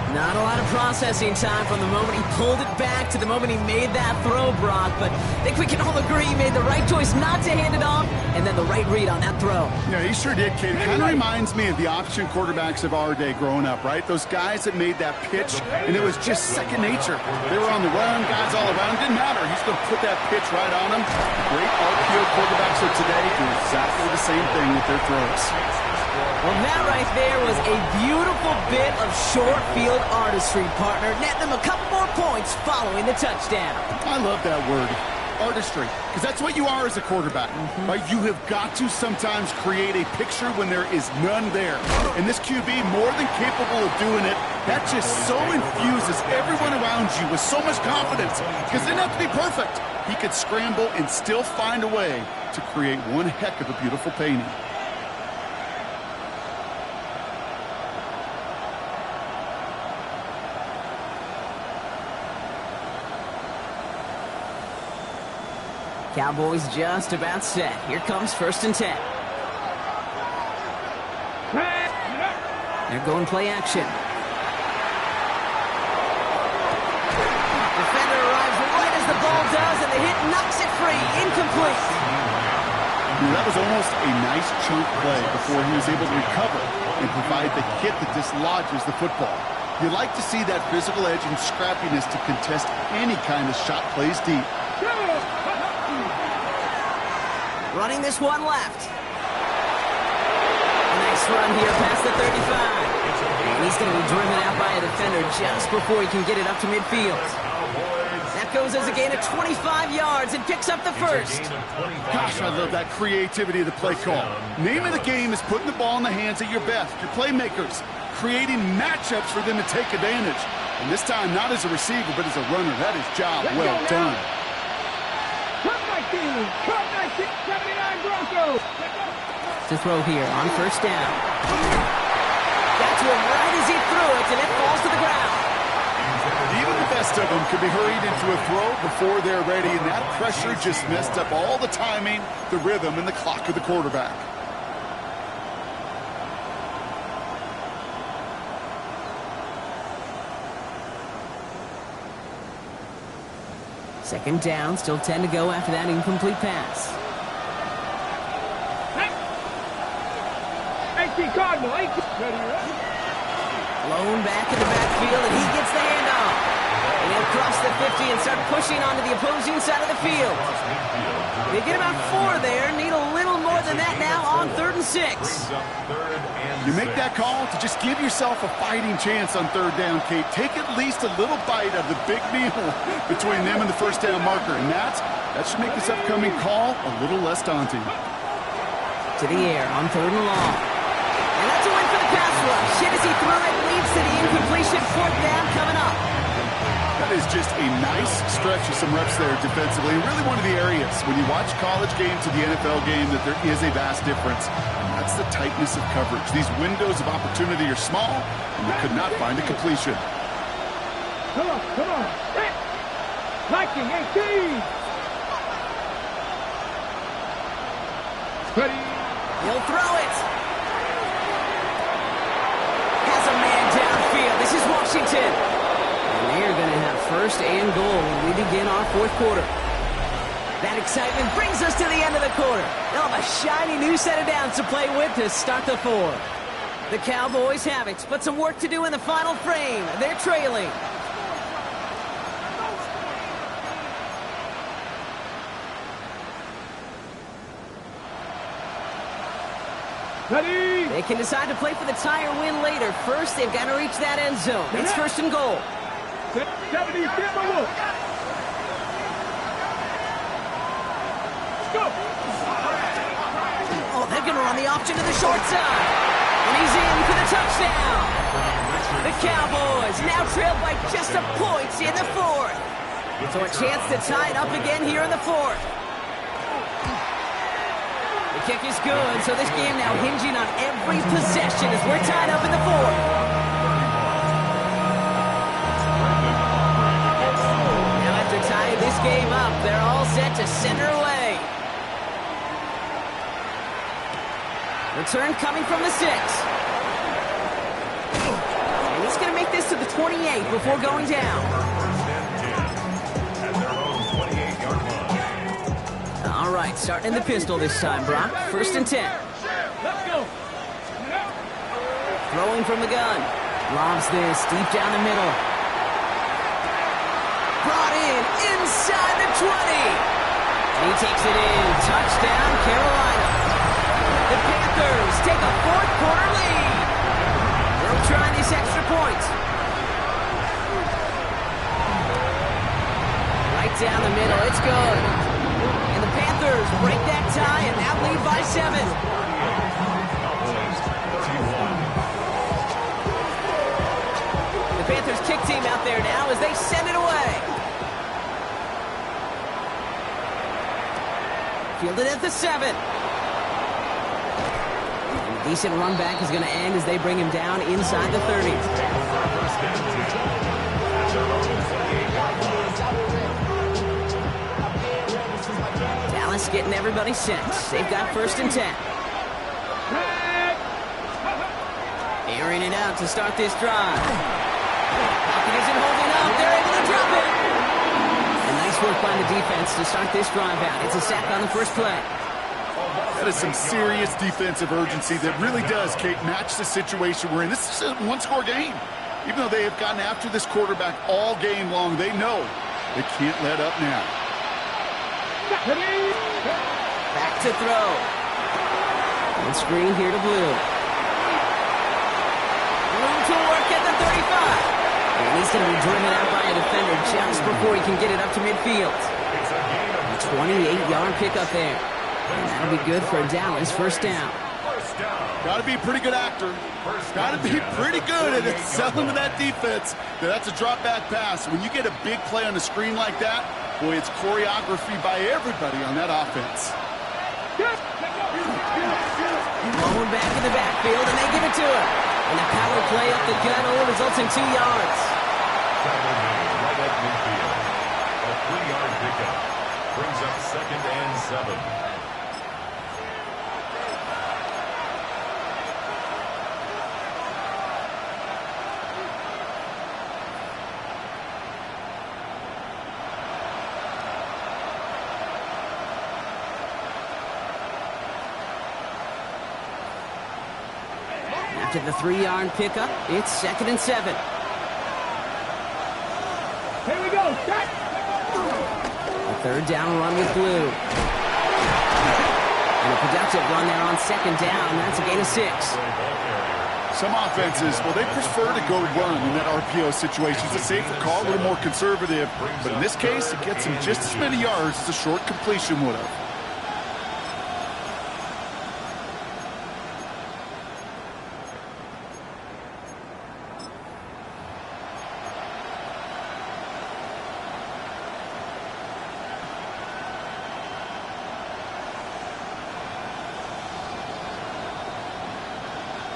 Not a lot of processing time from the moment he pulled it back to the moment he made that throw, Brock. But I think we can all agree he made the right choice not to hand it off, and then the right read on that throw. Yeah, he sure did, kid. It kind of reminds me of the option quarterbacks of our day growing up, right? Those guys that made that pitch, and it was just second nature. They were on the run, guys all around. Didn't matter. He's going to put that pitch right on them. Great RPO quarterbacks of today do exactly the same thing with their throws. Well, that right there was a beautiful bit of short field artistry, partner. Net them a couple more points following the touchdown. I love that word, artistry, because that's what you are as a quarterback. Right? You have got to sometimes create a picture when there is none there. And this QB, more than capable of doing it, that just so infuses everyone around you with so much confidence, because it doesn't have to be perfect. He could scramble and still find a way to create one heck of a beautiful painting. Cowboys just about set. Here comes 1st and 10. They're going play action. Defender arrives right as the ball does, and the hit knocks it free. Incomplete. That was almost a nice chunk play before he was able to recover and provide the hit that dislodges the football. You like to see that physical edge and scrappiness to contest any kind of shot plays deep. Running this one left. A nice run here past the 35. And he's going to be driven out by a defender just before he can get it up to midfield. That goes as a gain of 25 yards and picks up the first. Gosh, I love that creativity of the play call. Name of the game is putting the ball in the hands of your best, your playmakers, creating matchups for them to take advantage. And this time, not as a receiver, but as a runner. That is job well done. Cut 19, 79 Broncos. To throw here on 1st down. Got to him right as he threw it, and it falls to the ground. Even the best of them could be hurried into a throw before they're ready, and that pressure just messed up all the timing, the rhythm, and the clock of the quarterback. Second down, still 10 to go after that incomplete pass. 18 Cardinal, 18. Blown back in the backfield, and he gets the handoff. And he'll cross the 50 and start pushing onto the opposing side of the field. They get about 4 there, need a little more than that now on 3rd and 6. You make that call to just give yourself a fighting chance on 3rd down, Kate. Take at least a little bite of the big meal between them and the 1st down marker. And that should make this upcoming call a little less daunting. To the air on 3rd and long. And that's a win for the pass rush. Hit as he threw it, leads to the incompletion. 4th down coming up. That is just a nice stretch of some reps there defensively. And really one of the areas when you watch college game to the NFL game that there is a vast difference. That's the tightness of coverage. These windows of opportunity are small, and they could not find a completion. Come on. Liking 18. Ready. He'll throw it. Has a man downfield. This is Washington. And they are going to have 1st and goal when we begin our 4th quarter. That excitement brings us to the end of the quarter. They'll have a shiny new set of downs to play with to start the 4th. The Cowboys have it, but some work to do in the final frame. They're trailing. Ready? They can decide to play for the tie or win later. First, they've got to reach that end zone. It's first and goal. 70, stand by look. Go. Oh, they're going to run the option to the short side. And he's in for the touchdown. The Cowboys now trail by just a point in the fourth. So a chance to tie it up again here in the fourth. The kick is good, so this game now hinging on every possession as we're tied up in the fourth. Now after tying this game up, they're all set to center away. Return coming from the 6. And he's going to make this to the 28 before going down. All right, starting in the pistol this time, Brock. First and 10. Let's go. Throwing from the gun. Lobs this deep down the middle. Brought in inside the 20. And he takes it in. Touchdown, Carolina. The Panthers take a fourth quarter lead. They'll try this extra point. Right down the middle. It's good. And the Panthers break that tie and now lead by 7. The Panthers kick team out there now as they send it away. Fielded at the 7. And a decent run back is going to end as they bring him down inside the 30. Dallas getting everybody set. They've got first and 10. Airing it out to start this drive. Pocket isn't holding up. They're able to drop it. And nice work by the defense to start this drive out. It's a sack on the first play. That is some serious defensive urgency that really does, Kate, match the situation we're in. This is a one-score game. Even though they have gotten after this quarterback all game long, they know they can't let up now. Back to throw. And screen here to Blue. Room to work at the 35. And he's going to be driven out by a defender just before he can get it up to midfield. A 28-yard pickup there. And that'll be good for Dallas. First down. Got to be a pretty good actor. Got to be pretty good at selling to that defense. That's a drop-back pass. When you get a big play on the screen like that, boy, it's choreography by everybody on that offense. Rolling back in the backfield, and they give it to him. And the power play up the gut only results in 2 yards. Right at midfield. A 3-yard pickup brings up second and 7. After the 3-yard pickup, it's second and 7. Here we go. Set. A third down run with Blue. And a productive run there on second down. That's a gain of 6. Some offenses, well, they prefer to go run in that RPO situation. It's a safer call, a little more conservative. But in this case, it gets him just as many yards as a short completion would have.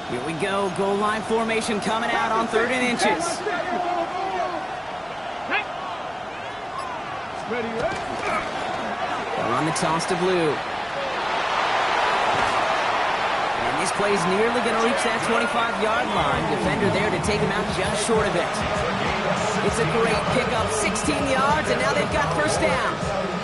Here we go. Goal line formation coming out on 3rd and inches. Ready. They're on the toss to Blue. And this play's nearly going to reach that 25-yard line. Defender there to take him out just short of it. It's a great pickup, 16 yards, and now they've got first down.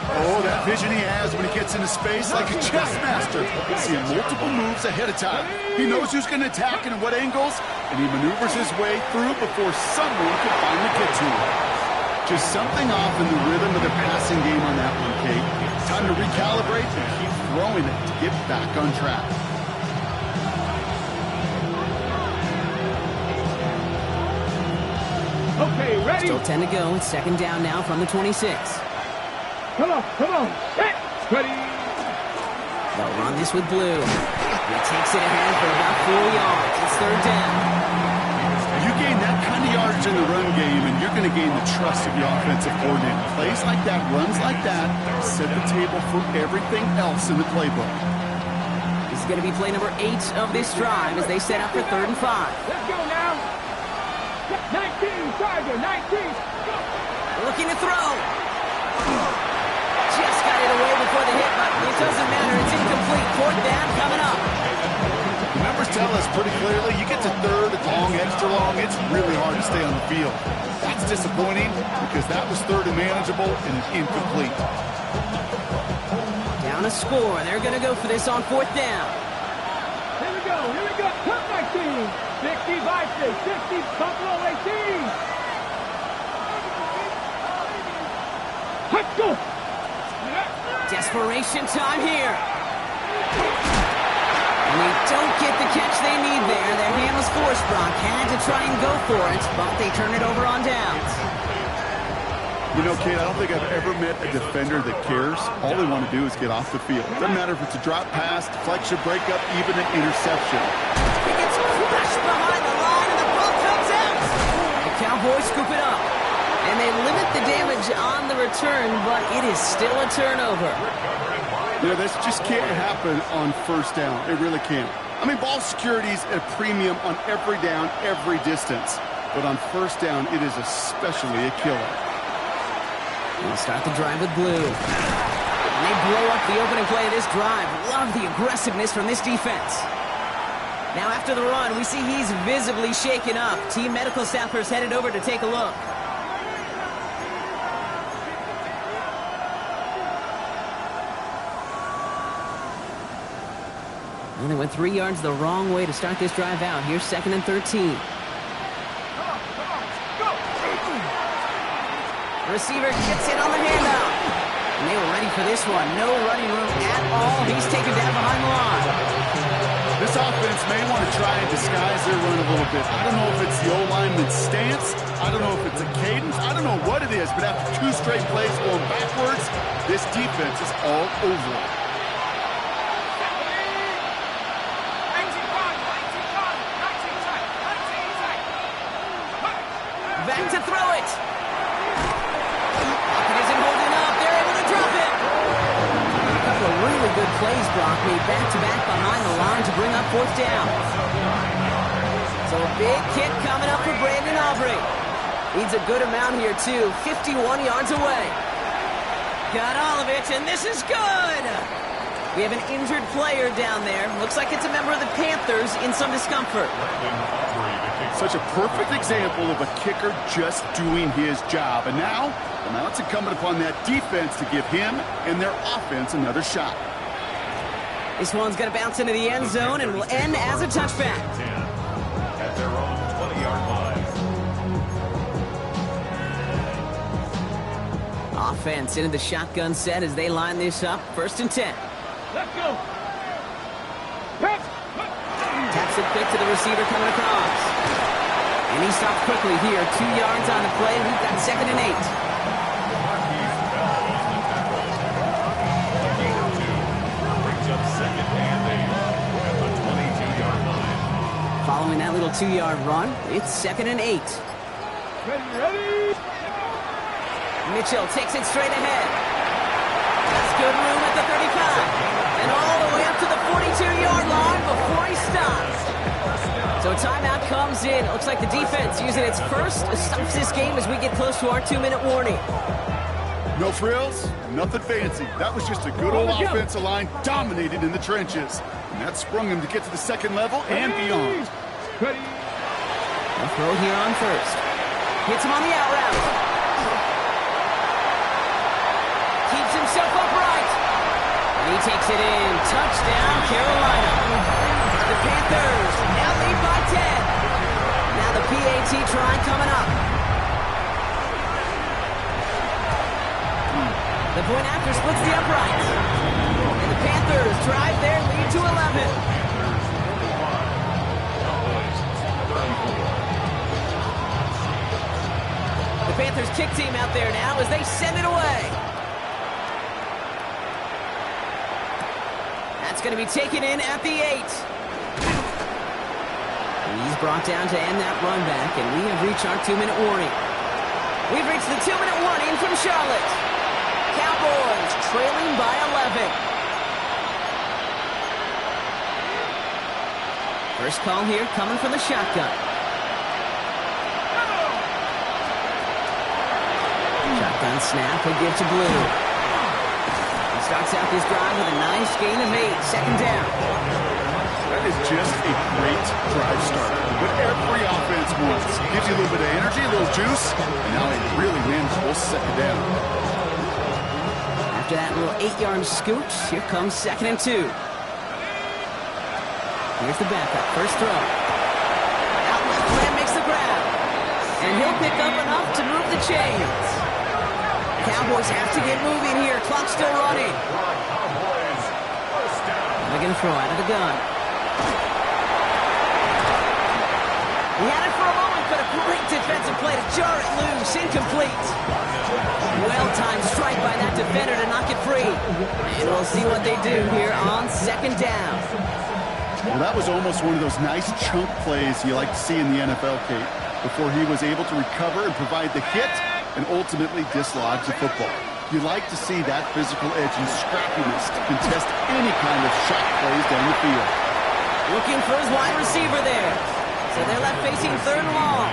Oh, that vision he has when he gets into space like a chess master. Seeing multiple moves ahead of time. He knows who's going to attack and at what angles, and he maneuvers his way through before someone can finally get to him. Just something off in the rhythm of the passing game on that one, Kate. Time to recalibrate and keep throwing it to get back on track. Okay, ready? Still 10 to go. It's second down now from the 26. Come on. Set. Ready. They'll run this with Blue. He takes it ahead for about 4 yards. It's third down. You gain that kind of yardage in the run game, and you're going to gain the trust of your offensive coordinator. Plays like that, runs like that, set the table for everything else in the playbook. This is going to be play number 8 of this drive as they set up for 3rd and 5. Let's go now. 19, Tiger, 19. Looking to throw. Just got it away before the hit button. It doesn't matter. It's incomplete. 4th down coming up. The numbers tell us pretty clearly, you get to 3rd and long, extra long, it's really hard to stay on the field. That's disappointing because that was 3rd and manageable and incomplete. Down a score. They're going to go for this on 4th down. Here we go. Cut 19. 60 Vikings, 60 Buffalo 18. Let's go. Desperation time here. And they don't get the catch they need there. Their hand was forced. Brock had to try and go for it, but they turn it over on downs. You know, Kate, I don't think I've ever met a defender that cares. All they want to do is get off the field. Doesn't matter if it's a drop pass, deflection, breakup, even an interception. He gets crushed behind the line, and the ball comes out. The Cowboys scoop it up. And they limit the damage on the return, but it is still a turnover. You know, this just can't happen on 1st down. It really can't. I mean, ball security's at a premium on every down, every distance. But on 1st down, it is especially a killer. We'll start the drive with Blue. And they blow up the opening play of this drive. Love the aggressiveness from this defense. Now after the run, we see he's visibly shaken up. Team medical staffers headed over to take a look. And they went 3 yards the wrong way to start this drive out. Here's 2nd and 13. The receiver gets it on the handout. And they were ready for this one. No running room at all. He's taken down behind the line. This offense may want to try and disguise their run a little bit. I don't know if it's the O-lineman's stance. I don't know if it's a cadence. I don't know what it is. But after 2 straight plays going backwards, this defense is all over it. Back to throw it. It isn't holding up. They're able to drop it. A couple of really good plays, Brock, made back-to-back behind the line to bring up 4th down. So a big kick coming up for Brandon Aubrey. Needs a good amount here, too. 51 yards away. Got all of it, and this is good. We have an injured player down there. Looks like it's a member of the Panthers in some discomfort. Such a perfect example of a kicker just doing his job. And now it's incumbent upon that defense to give him and their offense another shot. This one's going to bounce into the end zone and will end as a touchback. At their own 20-yard line. Offense into the shotgun set as they line this up. 1st and 10. Let's go. Taps it quick to the receiver coming across. And he stops quickly here. 2 yards on the play. We've got 2nd and 8. Following that little 2-yard run, it's 2nd and 8. Ready. Mitchell takes it straight ahead. That's good room at the 35. And all the way up to the 42-yard line before he stops. So timeout comes in. It looks like the defense using its first stops this game as we get close to our 2-minute warning. No frills, nothing fancy. That was just a good old offensive line dominated in the trenches. And that sprung him to get to the 2nd level and beyond. Ready. A throw here on 1st. Hits him on the out route. Keeps himself upright. And he takes it in. Touchdown, Carolina. The Panthers now lead by 10. Now the PAT try coming up. The point after splits the uprights. And the Panthers drive their lead to 11. Panthers kick team out there now as they send it away. That's going to be taken in at the 8. He's brought down to end that run back, and we have reached our 2-minute warning. We've reached the 2-minute warning from Charlotte. Cowboys trailing by 11. First call here coming from the shotgun. Shotgun snap, he'll give to Blue. He starts out this drive with a nice gain of 8, second down. That is just a great drive starter. What every offense wants. Gives you a little bit of energy, a little juice, and now a really manageable second down. After that little 8-yard scooch, here comes 2nd and 2. Here's the backup, first throw. Out left, Lamb makes the grab. And he'll pick up enough to move the chains. Cowboys have to get moving here. Clock's still running. They're going to throw out of the gun. He had it for a moment, but a great defensive play to jar it loose. Incomplete. Well-timed strike by that defender to knock it free. And we'll see what they do here on 2nd down. Well, that was almost one of those nice chunk plays you like to see in the NFL, Kate, before he was able to recover and provide the hit and ultimately dislodge the football. You like to see that physical edge and scrappiness to contest any kind of shot plays down the field. Looking for his wide receiver there. So they're left facing 3rd and long.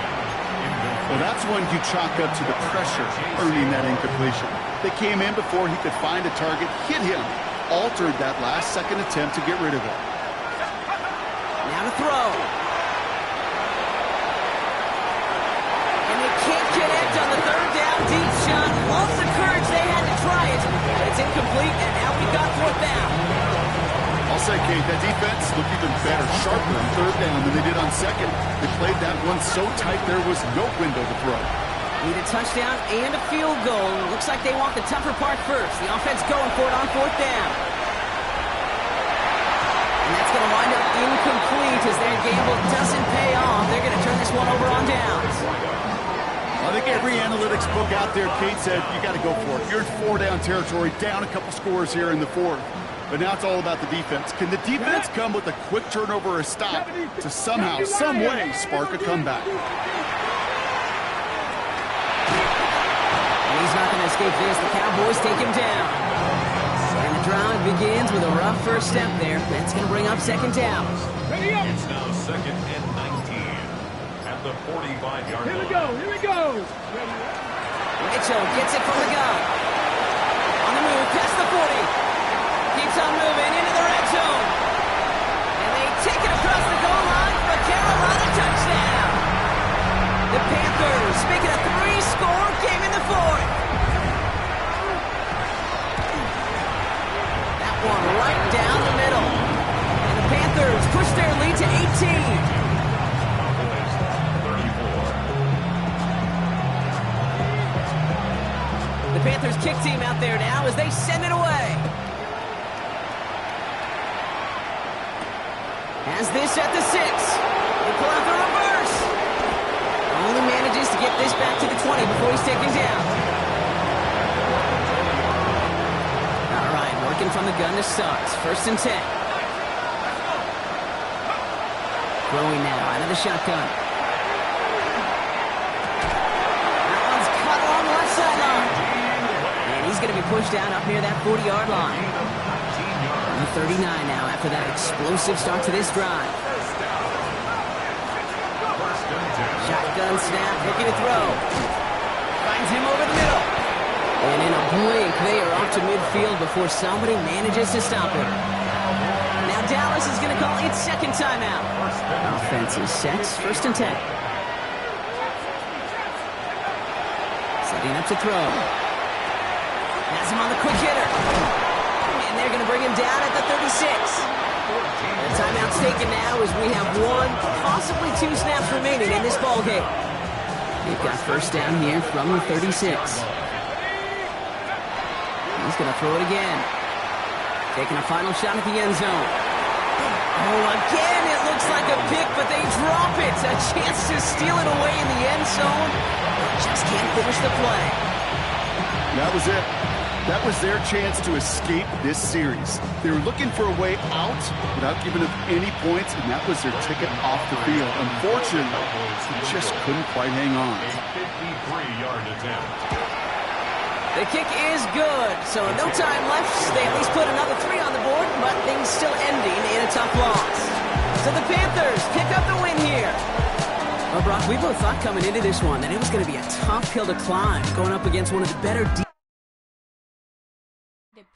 Well, that's when you chalk up to the pressure earning that incompletion. They came in before he could find a target, hit him, altered that last-second attempt to get rid of it. Now to throw. And they can't connect on the 3rd down deep shot. Love the courage they had to try it. It's incomplete, and now we've got 4th down. I'll say, Kate, that defense looked even better, sharper on 3rd down than they did on 2nd. They played that one so tight there was no window to throw. Need a touchdown and a field goal. Looks like they want the tougher part first. The offense going for it on 4th down. And that's going to wind up incomplete as their gamble doesn't pay off. They're going to turn this one over on downs. I think every analytics book out there, Kate, said you got to go for it. You're in 4-down territory, down a couple scores here in the 4th. But now it's all about the defense. Can the defense come with a quick turnover or a stop to somehow, some way, spark a comeback? And he's not going to escape this. The Cowboys take him down. And the drive begins with a rough first step there. That's going to bring up 2nd down. It's now 2nd and 19 at the 45-yard line. Here we go, here we go. Mitchell gets it from the gun. On the move, past the 40. Keeps on moving into the red zone. And they take it across the goal line for a Carolina touchdown. The Panthers making a 3-score game in the 4th. One right down the middle. And the Panthers push their lead to 18. The Panthers kick team out there now as they send it away. Has this at the 6. They pull out the reverse. Only manages to get this back to the 20 before he's taken down. From the gun to start. 1st and 10. Throwing now out of the shotgun. That one's cut along the left sideline. And he's going to be pushed down up near that 40-yard line. And 39 now after that explosive start to this drive. Shotgun snap, looking to throw. Finds him over the middle. And in a blink, they are off to midfield before somebody manages to stop him. Now Dallas is going to call its 2nd timeout. Offense is set, 1st and 10. Setting up to throw. Has him on the quick hitter. And they're going to bring him down at the 36. The timeout's taken now as we have 1, possibly 2 snaps remaining in this ballgame. They've got 1st down here from the 36. He's going to throw it again. Taking a final shot at the end zone. Oh, again, it looks like a pick, but they drop it. A chance to steal it away in the end zone. Just can't finish the play. That was it. That was their chance to escape this series. They were looking for a way out without giving up any points, and that was their ticket off the field. Unfortunately, they just couldn't quite hang on. A 53-yard attempt. The kick is good, so no time left. They at least put another 3 on the board, but things still ending in a tough loss. So the Panthers pick up the win here. Well, Brock, we both thought coming into this one that it was going to be a tough hill to climb, going up against one of the better